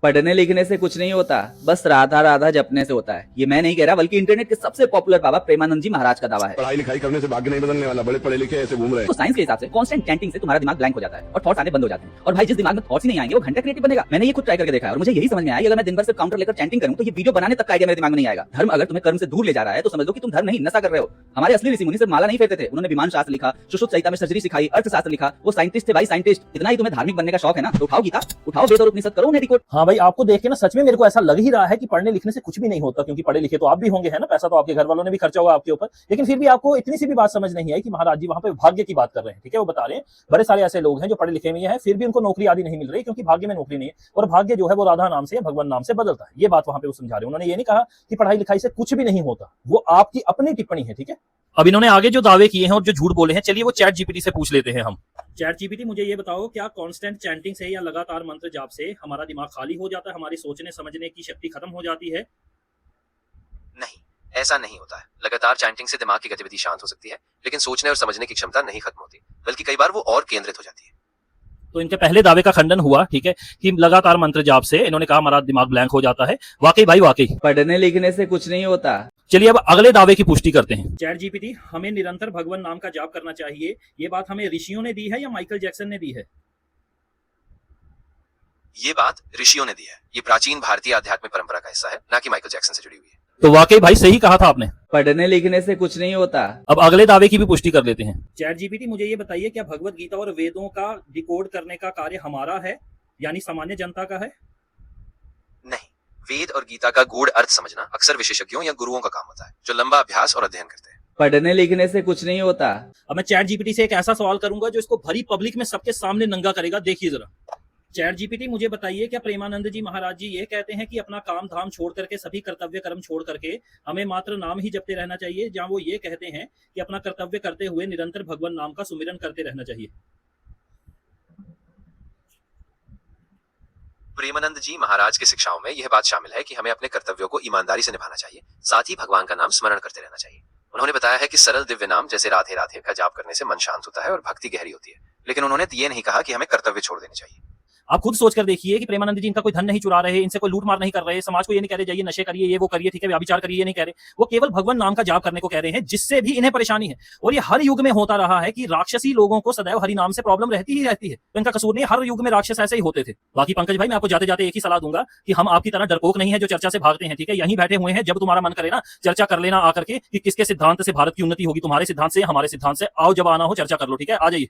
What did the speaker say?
पढ़ने लिखने से कुछ नहीं होता, बस राधा राधा जपने से होता है। ये मैं नहीं कह रहा, बल्कि इंटरनेट के सबसे पॉपुलर बाबा प्रेमानंद जी महाराज का दावा है। पढ़ाई लिखाई करने से भाग्य नहीं बदलने वाला, बड़े पढ़े लिखे ऐसे घूम रहे हैं। तो साइंस के हिसाब से कांस्टेंट चैंटिंग से तुम्हारा दिमाग ब्लैंक हो जाता है और थॉट्स आने बंद हो जाते हैं। और भाई जिस दिमाग में थॉट्स ही नहीं आएंगे वो घंटा क्रिएटिव बनेगा। मैंने ये खुद ट्राई करके देखा है और मुझे यही समझ में आया कि अगर मैं दिन भर सिर्फ काउंटर लेकर चैंटिंग करूं तो ये वीडियो बनाने तक का आइडिया मेरे दिमाग में नहीं आएगा। धर्म अगर तुम्हें कर्म से दूर ले जा रहा है तो समझ लो कि तुम धर्म नहीं नशा कर रहे हो। हमारे असली ऋषि मुनि सिर्फ माला नहीं फेरते थे, उन्होंने विमान शास्त्र लिखा, सुश्रुत संहिता में सर्जरी सिखाई, अर्थशास्त्र लिखा। वो साइंटिस्ट थे भाई, साइंटिस्ट। इतना ही तुम्हें धार्मिक बनने का शौक है ना, तो उठाओ गीता, उठाओ वेद और उपनिषद, करो उन्हें डिकोड। हाँ भाई, आपको देख के ना सच में मेरे को ऐसा लग ही रहा है कि पढ़ने लिखने से कुछ भी नहीं होता, क्योंकि पढ़े लिखे तो आप भी होंगे, है ना। पैसा तो आपके घर वालों ने भी खर्चा होगा आपके ऊपर, लेकिन फिर भी आपको इतनी सी भी बात समझ नहीं आई कि महाराज जी वहां पे भाग्य की बात कर रहे हैं। ठीक है, वो बता रहे हैं बड़े सारे ऐसे लोग हैं जो पढ़े लिखे में हैं, फिर भी उनको नौकरी आदि नहीं मिल रही, क्योंकि भाग्य में नौकरी नहीं है। और भाग्य जो है वो राधा नाम से या भगवान नाम से बदलता है। ये बात वहां पे वो समझा रहे हैं। उन्होंने ये नहीं कहा कि पढ़ाई लिखाई से कुछ भी नहीं होता, वो आपकी अपनी टिप्पणी है। ठीक है, अब इन्होंने आगे जो दावे किए हैं और जो झूठ बोले हैं, चलिए वो चैट जीपीटी से पूछ लेते हैं हम। चैट जीपीटी, मुझे ये बताओ, क्या कांस्टेंट चैंटिंग से या लगातार मंत्र जाप से हमारा दिमाग खाली हो जाता है, हमारी सोचने समझने की शक्ति खत्म हो जाती है? नहीं, ऐसा नहीं होता है। लगातार चैंटिंग से दिमाग की गतिविधि शांत हो सकती है, लेकिन सोचने और समझने की क्षमता नहीं खत्म होती, बल्कि कई बार वो और केंद्रित हो जाती है। तो इनके पहले दावे का खंडन हुआ, ठीक है, कि लगातार मंत्र जाप से इन्होंने कहा हमारा दिमाग ब्लैंक हो जाता है। वाकई भाई वाकई पढ़ने लिखने से कुछ नहीं होता। चलिए अब अगले दावे की पुष्टि करते हैं। चैट जीपीटी, हमें निरंतर भगवान नाम का जाप करना चाहिए, ये बात हमें ऋषियों ने दी है या माइकल जैक्सन ने दी है? ये बात ऋषियों ने दी है। ये प्राचीन भारतीय आध्यात्मिक परंपरा का हिस्सा है, ना कि माइकल जैक्सन से जुड़ी हुई है। तो वाकई भाई सही कहा था आपने। पढ़ने लिखने से कुछ नहीं होता। अब अगले दावे की भी पुष्टि कर लेते हैं। चैट जीपीटी, मुझे ये बताइए, क्या भगवत गीता और वेदों का डिकोड करने का कार्य हमारा है, यानी सामान्य जनता का है? नहीं, वेद और गीता का गूढ़ अर्थ समझना अक्सर विशेषज्ञों या गुरुओं का काम होता है, जो लंबा अभ्यास और अध्ययन करते हैं। पढ़ने लिखने से कुछ नहीं होता। अब मैं चैट जीपीटी से एक ऐसा सवाल करूंगा जो इसको भरी पब्लिक में सबके सामने नंगा करेगा। देखिए जरा। चैट जीपीटी, मुझे बताइए, क्या प्रेमानंद जी महाराज जी ये कहते हैं कि अपना काम धाम छोड़ करके, सभी कर्तव्य कर्म छोड़ करके हमें मात्र नाम ही जपते रहना चाहिए, जहां वो ये कहते हैं कि अपना कर्तव्य करते हुए निरंतर भगवान नाम का सुमिरन करते रहना चाहिए? प्रेमानंद जी महाराज की शिक्षाओं में यह बात शामिल है कि हमें अपने कर्तव्यों को ईमानदारी से निभाना चाहिए, साथ ही भगवान का नाम स्मरण करते रहना चाहिए। उन्होंने बताया है कि सरल दिव्य नाम जैसे राधे राधे का जाप करने से मन शांत होता है और भक्ति गहरी होती है, लेकिन उन्होंने ये नहीं कहा कि हमें कर्तव्य छोड़ देने चाहिए। आप खुद सोच कर देखिए कि प्रेमानंद जी इनका कोई धन नहीं चुरा रहे, इनसे कोई लूट मार नहीं कर रहे, समाज को ये नहीं कह रहे जाइए नशे करिए, ये वो करिए, ठीक है, व्याभिचार करिए, ये नहीं कह रहे। वो केवल भगवान नाम का जाप करने को कह रहे हैं, जिससे भी इन्हें परेशानी है। और ये हर युग में होता रहा है कि राक्षसी लोगों को सदैव हरि नाम से प्रॉब्लम रहती ही रहती है। तो इनका कसूर नहीं, हर युग में राक्षस ऐसे ही होते थे। बाकी पंकज भाई, मैं आपको जाते जाते एक ही सलाह दूंगा कि हम आपकी तरह डरपोक नहीं है जो चर्चा से भागते हैं। ठीक है, यहीं बैठे हुए हैं, जब तुम्हारा मन करे ना चर्चा कर लेना आकर के कि किसके सिद्धांत से भारत की उन्नति होगी, तुम्हारे सिद्धांत से, हमारे सिद्धांत से। आओ, जब आना हो चर्चा कर लो। ठीक है, आ जाइए।